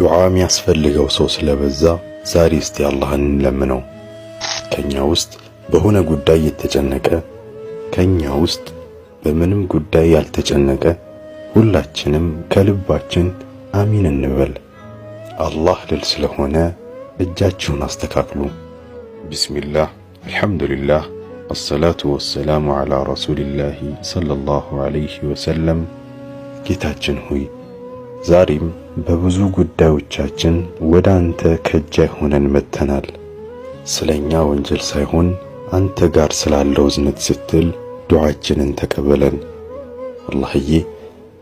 ዱዓ የሚያስፈልገው ሰው ስለበዛ ዛሬ እስቲ አላህን እንለምነው። ከኛ ውስጥ በሆነ ጉዳይ የተጨነቀ፣ ከኛ ውስጥ በምንም ጉዳይ ያልተጨነቀ ሁላችንም ከልባችን አሚን እንበል። አላህ ልል ስለሆነ እጃችሁን አስተካክሉ። ቢስሚላህ አልሐምዱሊላህ አሰላቱ ወሰላሙ ዐላ ረሱሊላህ ሰለላሁ ዐለይሂ ወሰለም። ጌታችን ሆይ ዛሬም በብዙ ጉዳዮቻችን ወደ አንተ ከጃይ ሆነን መጥተናል። ስለኛ ወንጀል ሳይሆን አንተ ጋር ስላለው እዝነት ስትል ዱዓችንን ተቀበለን። አላህዬ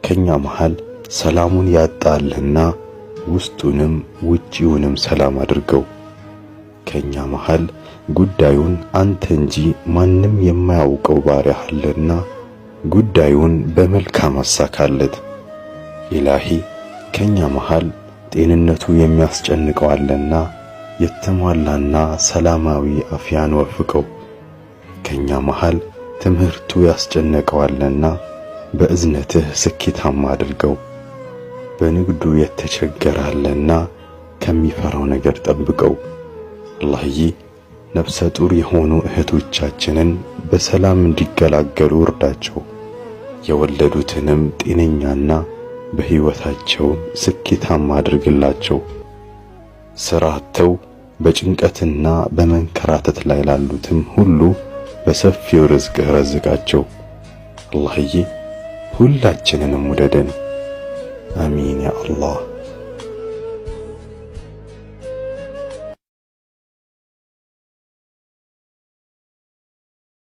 ከኛ መሃል ሰላሙን ያጣልህና ውስጡንም ውጪውንም ሰላም አድርገው። ከኛ መሃል ጉዳዩን አንተ እንጂ ማንም የማያውቀው ባሪያህ አለና ጉዳዩን በመልካም አሳካለት። ኢላሂ ከኛ መሃል ጤንነቱ የሚያስጨንቀው አለና የተሟላና ሰላማዊ አፍያን ወፍቀው። ከኛ መሃል ትምህርቱ ያስጨነቀው አለና በእዝነትህ ስኬታማ አድርገው። በንግዱ የተቸገረ አለና ከሚፈራው ነገር ጠብቀው። አላህዬ ነፍሰ ጡር የሆኑ እህቶቻችንን በሰላም እንዲገላገሉ እርዳቸው። የወለዱትንም ጤነኛና በሕይወታቸው ስኬታማ አድርግላቸው። ሥራ አጥተው በጭንቀትና በመንከራተት ላይ ላሉትም ሁሉ በሰፊው ርዝቅ ረዝቃቸው። አላህዬ ሁላችንንም ውደደን። አሚን ያ አላህ።